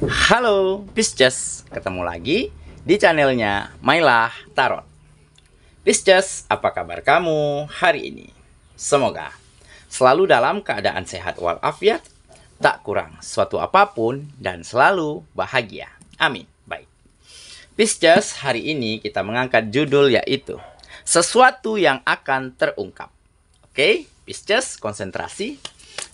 Halo Pisces, ketemu lagi di channelnya Mailah Tarot. Pisces, apa kabar kamu hari ini? Semoga selalu dalam keadaan sehat walafiat, tak kurang suatu apapun, dan selalu bahagia. Amin. Baik, Pisces, hari ini kita mengangkat judul yaitu sesuatu yang akan terungkap. Oke, Pisces, konsentrasi.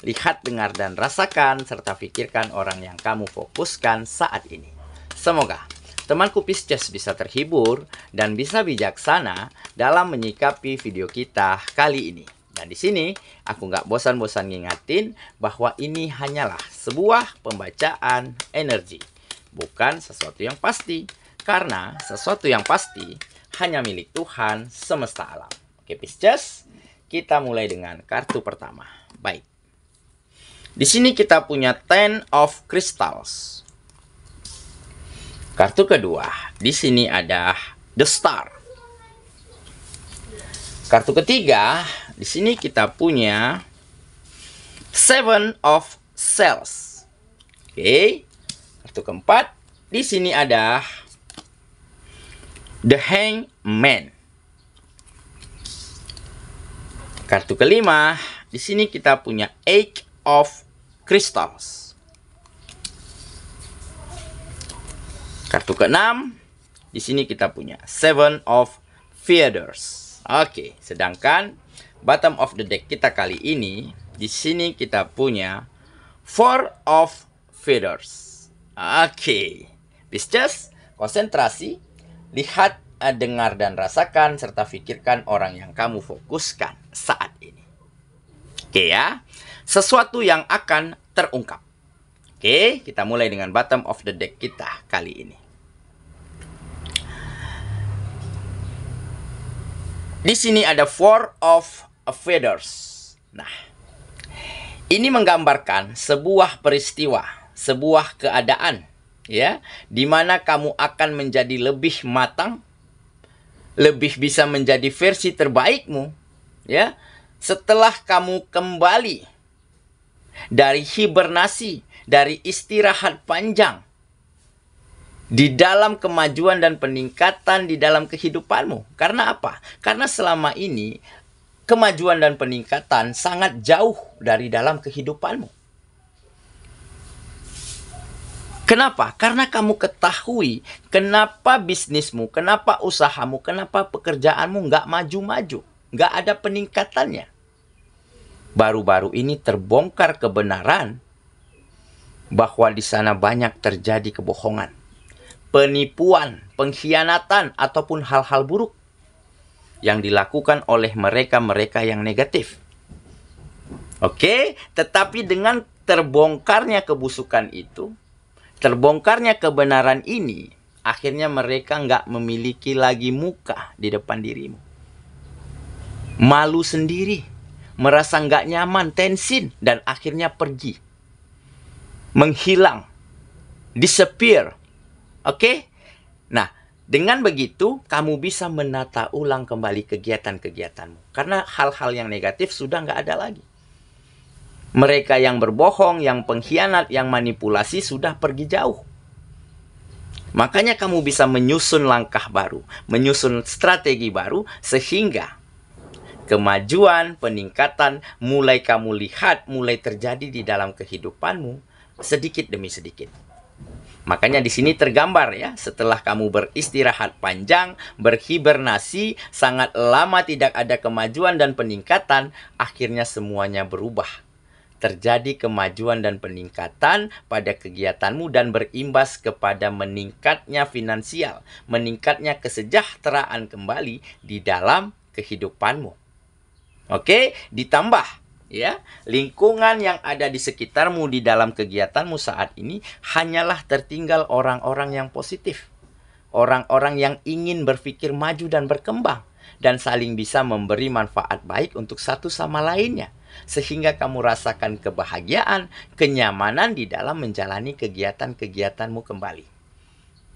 Lihat, dengar, dan rasakan, serta pikirkan orang yang kamu fokuskan saat ini. Semoga temanku Pisces bisa terhibur dan bisa bijaksana dalam menyikapi video kita kali ini. Dan di sini aku nggak bosan-bosan ngingatin bahwa ini hanyalah sebuah pembacaan energi, bukan sesuatu yang pasti. Karena sesuatu yang pasti hanya milik Tuhan semesta alam. Oke Pisces, kita mulai dengan kartu pertama. Baik. Di sini kita punya Ten of Crystals. Kartu kedua, di sini ada The Star. Kartu ketiga, di sini kita punya Seven of Shells. Oke. Kartu keempat, di sini ada The Hangman. Kartu kelima, di sini kita punya Eight of Crystals. Kartu keenam, di sini kita punya Seven of Feathers. Oke, sedangkan bottom of the deck kita kali ini, di sini kita punya Four of Feathers. Oke, Pisces, konsentrasi, lihat, dengar, dan rasakan, serta pikirkan orang yang kamu fokuskan saat ini. Oke ya, sesuatu yang akan terungkap. Oke, kita mulai dengan bottom of the deck kita kali ini. Di sini ada Four of Feathers. Nah, ini menggambarkan sebuah peristiwa, sebuah keadaan, ya, di mana kamu akan menjadi lebih matang, lebih bisa menjadi versi terbaikmu, ya, setelah kamu kembali dari hibernasi, dari istirahat panjang, di dalam kemajuan dan peningkatan di dalam kehidupanmu. Karena apa? Karena selama ini kemajuan dan peningkatan sangat jauh dari dalam kehidupanmu. Kenapa? Karena kamu ketahui kenapa bisnismu, kenapa usahamu, kenapa pekerjaanmu nggak maju-maju, nggak ada peningkatannya. Baru-baru ini terbongkar kebenaran bahwa di sana banyak terjadi kebohongan, penipuan, pengkhianatan, ataupun hal-hal buruk yang dilakukan oleh mereka-mereka yang negatif. Oke, tetapi dengan terbongkarnya kebusukan itu, terbongkarnya kebenaran ini, akhirnya mereka nggak memiliki lagi muka di depan dirimu. Malu sendiri, merasa nggak nyaman, tensin, dan akhirnya pergi, menghilang, disappear. Oke? Nah, dengan begitu kamu bisa menata ulang kembali kegiatan-kegiatanmu, karena hal-hal yang negatif sudah nggak ada lagi. Mereka yang berbohong, yang pengkhianat, yang manipulasi sudah pergi jauh. Makanya kamu bisa menyusun langkah baru, menyusun strategi baru, sehingga kemajuan, peningkatan mulai kamu lihat, mulai terjadi di dalam kehidupanmu sedikit demi sedikit. Makanya di sini tergambar ya, setelah kamu beristirahat panjang, berhibernasi, sangat lama tidak ada kemajuan dan peningkatan, akhirnya semuanya berubah. Terjadi kemajuan dan peningkatan pada kegiatanmu dan berimbas kepada meningkatnya finansial, meningkatnya kesejahteraan kembali di dalam kehidupanmu. Oke, ditambah ya, lingkungan yang ada di sekitarmu di dalam kegiatanmu saat ini hanyalah tertinggal orang-orang yang positif. Orang-orang yang ingin berpikir maju dan berkembang dan saling bisa memberi manfaat baik untuk satu sama lainnya, sehingga kamu rasakan kebahagiaan, kenyamanan di dalam menjalani kegiatan-kegiatanmu kembali.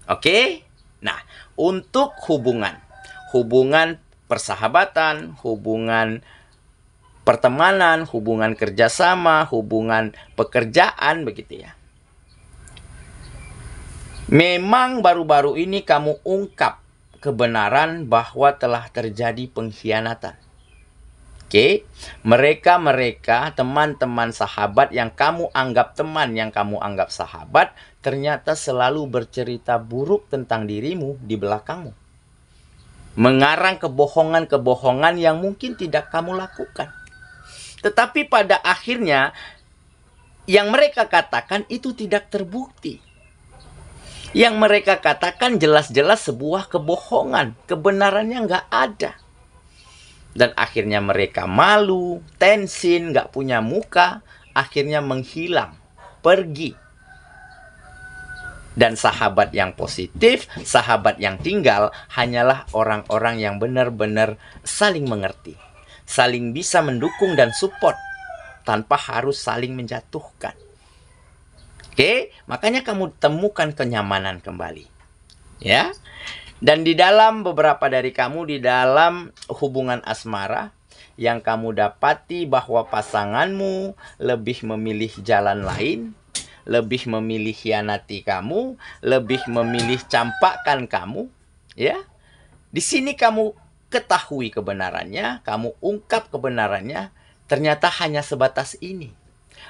Oke? Nah, untuk hubungan persahabatan, hubungan pertemanan, hubungan kerjasama, hubungan pekerjaan, begitu ya. Memang baru-baru ini kamu ungkap kebenaran bahwa telah terjadi pengkhianatan. Oke, mereka teman-teman sahabat yang kamu anggap teman, yang kamu anggap sahabat, ternyata selalu bercerita buruk tentang dirimu di belakangmu. Mengarang kebohongan-kebohongan yang mungkin tidak kamu lakukan. Tetapi pada akhirnya, yang mereka katakan itu tidak terbukti. Yang mereka katakan jelas-jelas sebuah kebohongan. Kebenarannya nggak ada. Dan akhirnya mereka malu, tensin, nggak punya muka. Akhirnya menghilang, pergi. Dan sahabat yang positif, sahabat yang tinggal, hanyalah orang-orang yang benar-benar saling mengerti. Saling bisa mendukung dan support. Tanpa harus saling menjatuhkan. Oke, makanya kamu temukan kenyamanan kembali. Ya. Dan di dalam beberapa dari kamu, di dalam hubungan asmara, yang kamu dapati bahwa pasanganmu lebih memilih jalan lain, lebih memilih hianati kamu, lebih memilih campakkan kamu, ya. Di sini kamu ketahui kebenarannya, kamu ungkap kebenarannya, ternyata hanya sebatas ini.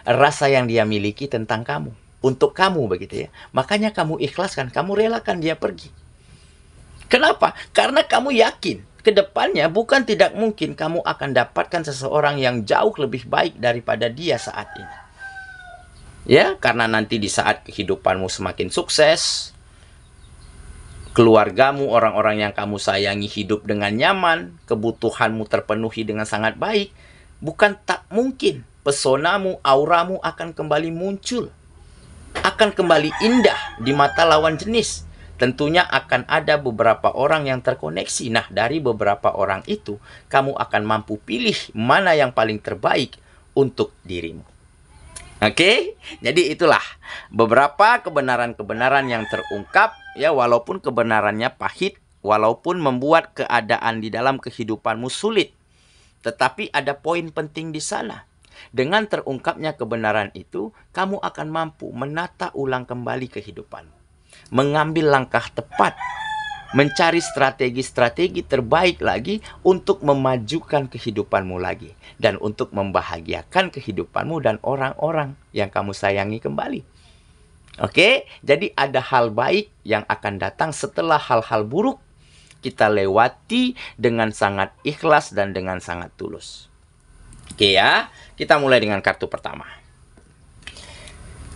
Rasa yang dia miliki tentang kamu, untuk kamu begitu ya. Makanya kamu ikhlaskan, kamu relakan dia pergi. Kenapa? Karena kamu yakin ke depannya bukan tidak mungkin kamu akan dapatkan seseorang yang jauh lebih baik daripada dia saat ini. Ya, karena nanti di saat kehidupanmu semakin sukses, keluargamu, orang-orang yang kamu sayangi hidup dengan nyaman, kebutuhanmu terpenuhi dengan sangat baik, bukan tak mungkin pesonamu, auramu akan kembali muncul. Akan kembali indah di mata lawan jenis. Tentunya akan ada beberapa orang yang terkoneksi. Nah, dari beberapa orang itu, kamu akan mampu pilih mana yang paling terbaik untuk dirimu. Oke, jadi itulah beberapa kebenaran-kebenaran yang terungkap, ya, walaupun kebenarannya pahit, walaupun membuat keadaan di dalam kehidupanmu sulit. Tetapi ada poin penting di sana. Dengan terungkapnya kebenaran itu, kamu akan mampu menata ulang kembali kehidupanmu. Mengambil langkah tepat, mencari strategi-strategi terbaik lagi untuk memajukan kehidupanmu lagi. Dan untuk membahagiakan kehidupanmu dan orang-orang yang kamu sayangi kembali. Oke, jadi ada hal baik yang akan datang setelah hal-hal buruk kita lewati dengan sangat ikhlas dan dengan sangat tulus. Oke ya, kita mulai dengan kartu pertama.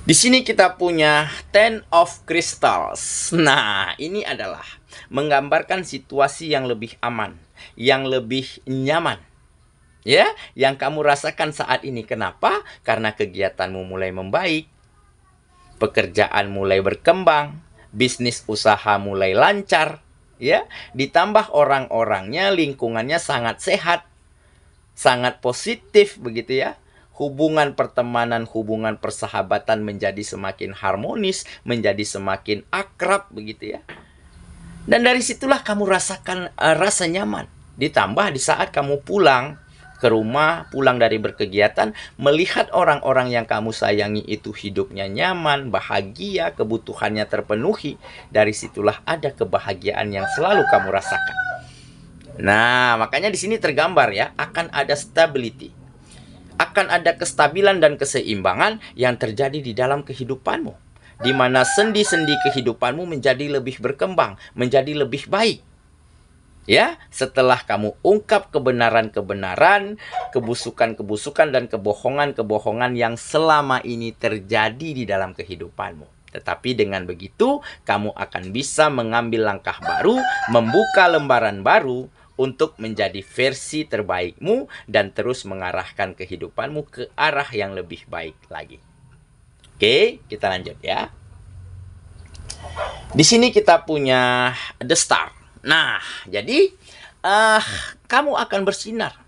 Di sini kita punya Ten of Crystals. Nah, ini adalah menggambarkan situasi yang lebih aman, yang lebih nyaman. Ya, yang kamu rasakan saat ini. Kenapa? Karena kegiatanmu mulai membaik, pekerjaan mulai berkembang, bisnis usaha mulai lancar, ya. Ditambah orang-orangnya, lingkungannya sangat sehat, sangat positif begitu ya. Hubungan pertemanan, hubungan persahabatan menjadi semakin harmonis, menjadi semakin akrab begitu ya. Dan dari situlah kamu rasakan rasa nyaman. Ditambah di saat kamu pulang ke rumah, pulang dari berkegiatan, melihat orang-orang yang kamu sayangi itu hidupnya nyaman, bahagia, kebutuhannya terpenuhi. Dari situlah ada kebahagiaan yang selalu kamu rasakan. Nah, makanya di sini tergambar ya, akan ada stability. Akan ada kestabilan dan keseimbangan yang terjadi di dalam kehidupanmu. Di mana sendi-sendi kehidupanmu menjadi lebih berkembang, menjadi lebih baik. Ya, setelah kamu ungkap kebenaran-kebenaran, kebusukan-kebusukan dan kebohongan-kebohongan yang selama ini terjadi di dalam kehidupanmu. Tetapi dengan begitu, kamu akan bisa mengambil langkah baru, membuka lembaran baru, untuk menjadi versi terbaikmu dan terus mengarahkan kehidupanmu ke arah yang lebih baik lagi. Oke, kita lanjut ya. Di sini kita punya The Star. Nah, jadi kamu akan bersinar.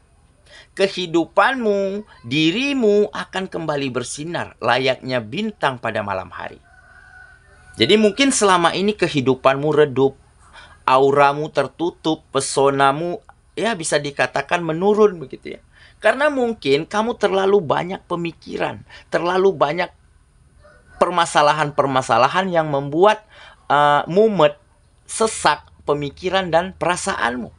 Kehidupanmu, dirimu akan kembali bersinar layaknya bintang pada malam hari. Jadi mungkin selama ini kehidupanmu redup, auramu tertutup, pesonamu ya bisa dikatakan menurun begitu ya. Karena mungkin kamu terlalu banyak pemikiran, terlalu banyak permasalahan-permasalahan yang membuat mumet, sesak pemikiran dan perasaanmu.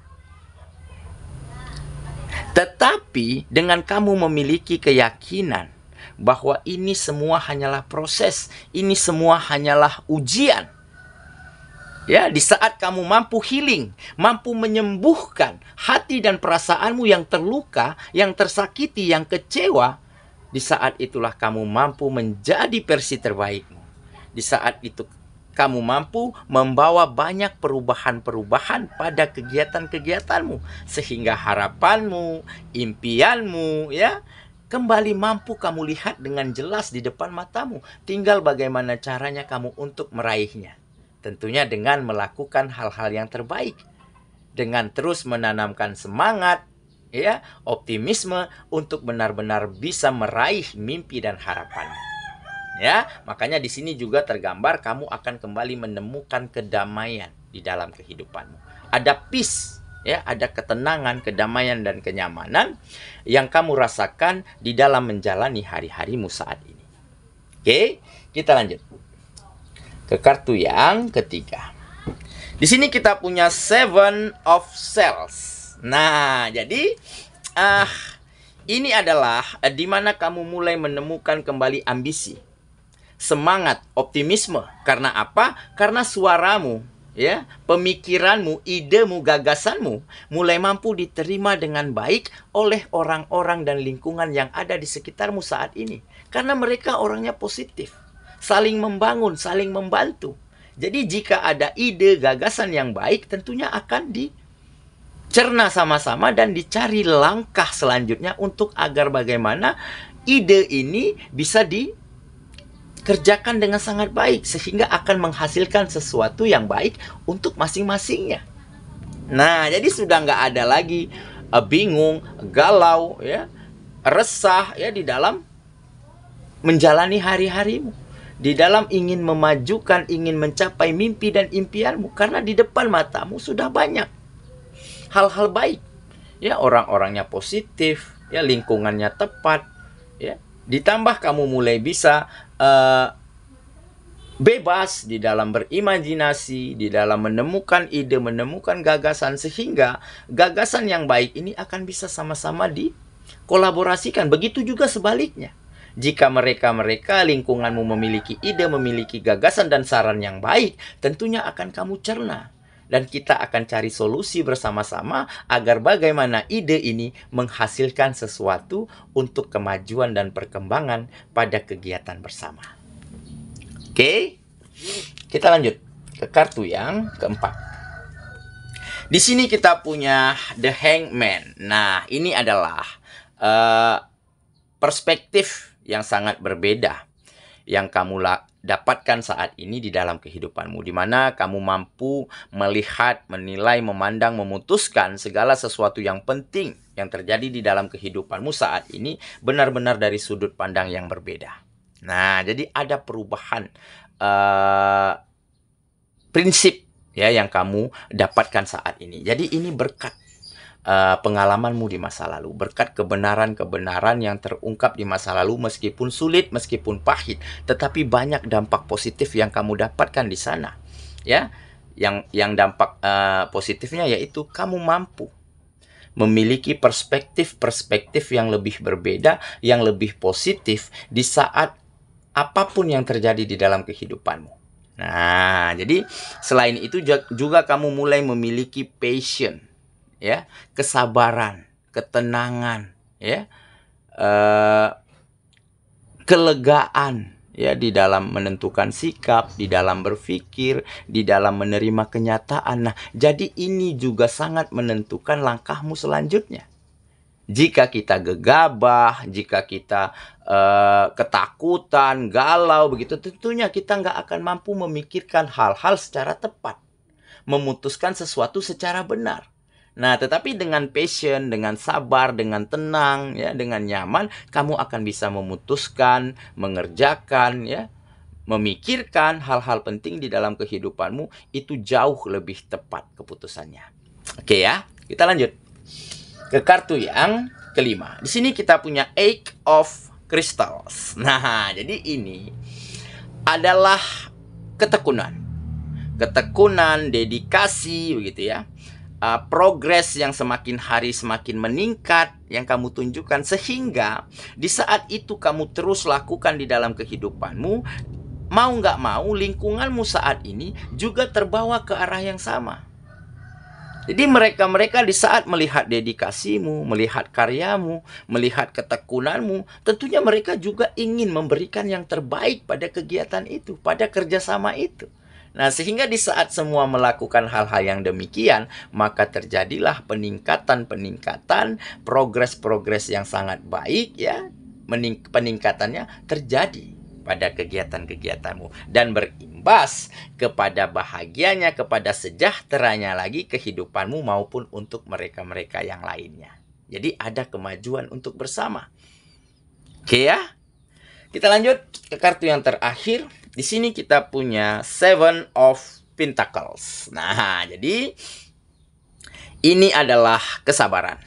Tetapi dengan kamu memiliki keyakinan bahwa ini semua hanyalah proses, ini semua hanyalah ujian. Ya, di saat kamu mampu healing, mampu menyembuhkan hati dan perasaanmu yang terluka, yang tersakiti, yang kecewa, di saat itulah kamu mampu menjadi versi terbaikmu. Di saat itu kamu mampu membawa banyak perubahan-perubahan pada kegiatan-kegiatanmu, sehingga harapanmu, impianmu, ya, kembali mampu kamu lihat dengan jelas di depan matamu. Tinggal bagaimana caranya kamu untuk meraihnya. Tentunya dengan melakukan hal-hal yang terbaik, dengan terus menanamkan semangat, ya, optimisme untuk benar-benar bisa meraih mimpi dan harapanmu. Ya, makanya di sini juga tergambar kamu akan kembali menemukan kedamaian di dalam kehidupanmu. Ada peace, ya, ada ketenangan, kedamaian dan kenyamanan yang kamu rasakan di dalam menjalani hari-harimu saat ini. Oke, kita lanjut ke kartu yang ketiga. Di sini kita punya Seven of Shells. Nah, jadi ini adalah di mana kamu mulai menemukan kembali ambisi, semangat, optimisme. Karena apa? Karena suaramu, ya, pemikiranmu, idemu, gagasanmu mulai mampu diterima dengan baik oleh orang-orang dan lingkungan yang ada di sekitarmu saat ini. Karena mereka orangnya positif, saling membangun, saling membantu. Jadi jika ada ide, gagasan yang baik, tentunya akan dicerna sama-sama dan dicari langkah selanjutnya untuk agar bagaimana ide ini bisa kerjakan dengan sangat baik, sehingga akan menghasilkan sesuatu yang baik untuk masing-masingnya. Nah, jadi sudah nggak ada lagi bingung, galau, ya, resah, ya, di dalam menjalani hari-harimu, di dalam ingin memajukan, ingin mencapai mimpi dan impianmu, karena di depan matamu sudah banyak hal-hal baik, ya, orang-orangnya positif, ya, lingkungannya tepat, ya. Ditambah kamu mulai bisa bebas di dalam berimajinasi, di dalam menemukan ide, menemukan gagasan, sehingga gagasan yang baik ini akan bisa sama-sama dikolaborasikan. Begitu juga sebaliknya. Jika mereka lingkunganmu memiliki ide, memiliki gagasan dan saran yang baik, tentunya akan kamu cerna. Dan kita akan cari solusi bersama-sama agar bagaimana ide ini menghasilkan sesuatu untuk kemajuan dan perkembangan pada kegiatan bersama. Oke, kita lanjut ke kartu yang keempat. Di sini kita punya The Hangman. Nah, ini adalah perspektif yang sangat berbeda yang kamu dapatkan saat ini di dalam kehidupanmu, di mana kamu mampu melihat, menilai, memandang, memutuskan segala sesuatu yang penting yang terjadi di dalam kehidupanmu saat ini benar-benar dari sudut pandang yang berbeda. Nah, jadi ada perubahan prinsip, ya, yang kamu dapatkan saat ini. Jadi ini berkat pengalamanmu di masa lalu, berkat kebenaran-kebenaran yang terungkap di masa lalu, meskipun sulit, meskipun pahit, tetapi banyak dampak positif yang kamu dapatkan di sana, ya. Yang dampak positifnya yaitu kamu mampu memiliki perspektif yang lebih berbeda, yang lebih positif di saat apapun yang terjadi di dalam kehidupanmu. Nah, jadi selain itu juga kamu mulai memiliki passion, ya, kesabaran, ketenangan, ya, kelegaan, ya, di dalam menentukan sikap, di dalam berpikir, di dalam menerima kenyataan. Nah, jadi ini juga sangat menentukan langkahmu selanjutnya. Jika kita gegabah, jika kita ketakutan, galau begitu, tentunya kita nggak akan mampu memikirkan hal-hal secara tepat, memutuskan sesuatu secara benar. Nah, tetapi dengan passion, dengan sabar, dengan tenang, ya, dengan nyaman, kamu akan bisa memutuskan, mengerjakan, ya, memikirkan hal-hal penting di dalam kehidupanmu, itu jauh lebih tepat keputusannya. Oke, ya, kita lanjut ke kartu yang kelima. Di sini kita punya Eight of Crystals. Nah, jadi ini adalah ketekunan, ketekunan, dedikasi, begitu ya. Progres yang semakin hari semakin meningkat yang kamu tunjukkan, sehingga di saat itu kamu terus lakukan di dalam kehidupanmu, mau nggak mau lingkunganmu saat ini juga terbawa ke arah yang sama. Jadi mereka-mereka di saat melihat dedikasimu, melihat karyamu, melihat ketekunanmu, tentunya mereka juga ingin memberikan yang terbaik pada kegiatan itu, pada kerjasama itu. Nah, sehingga di saat semua melakukan hal-hal yang demikian, maka terjadilah peningkatan, progres-progres yang sangat baik ya. Peningkatannya terjadi pada kegiatan-kegiatanmu dan berimbas kepada bahagianya, kepada sejahteranya lagi kehidupanmu maupun untuk mereka-mereka yang lainnya. Jadi ada kemajuan untuk bersama. Oke ya. Kita lanjut ke kartu yang terakhir. Di sini kita punya Seven of Pentacles. Nah, jadi ini adalah kesabaran.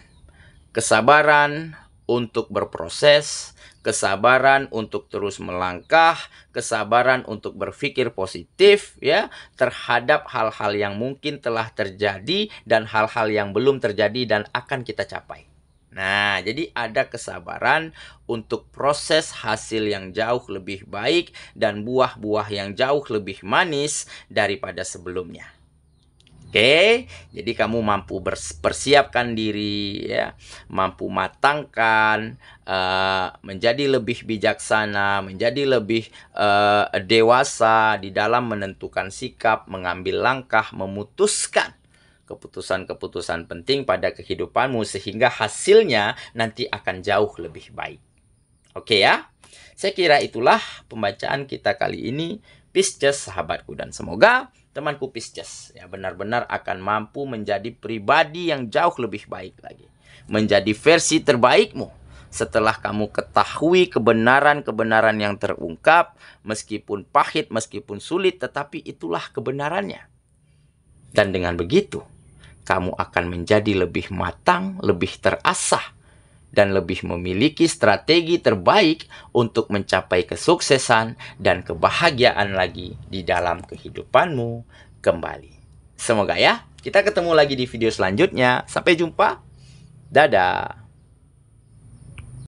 Kesabaran untuk berproses, kesabaran untuk terus melangkah, kesabaran untuk berpikir positif ya terhadap hal-hal yang mungkin telah terjadi dan hal-hal yang belum terjadi dan akan kita capai. Nah, jadi ada kesabaran untuk proses hasil yang jauh lebih baik dan buah-buah yang jauh lebih manis daripada sebelumnya. Oke, jadi kamu mampu persiapkan diri, ya, mampu matangkan, menjadi lebih bijaksana, menjadi lebih dewasa di dalam menentukan sikap, mengambil langkah, memutuskan keputusan-keputusan penting pada kehidupanmu sehingga hasilnya nanti akan jauh lebih baik. Oke ya, saya kira itulah pembacaan kita kali ini, Pisces sahabatku, dan semoga temanku Pisces ya benar-benar akan mampu menjadi pribadi yang jauh lebih baik lagi, menjadi versi terbaikmu setelah kamu ketahui kebenaran-kebenaran yang terungkap, meskipun pahit, meskipun sulit, tetapi itulah kebenarannya. Dan dengan begitu kamu akan menjadi lebih matang, lebih terasah, dan lebih memiliki strategi terbaik untuk mencapai kesuksesan dan kebahagiaan lagi di dalam kehidupanmu kembali. Semoga ya, kita ketemu lagi di video selanjutnya. Sampai jumpa. Dadah.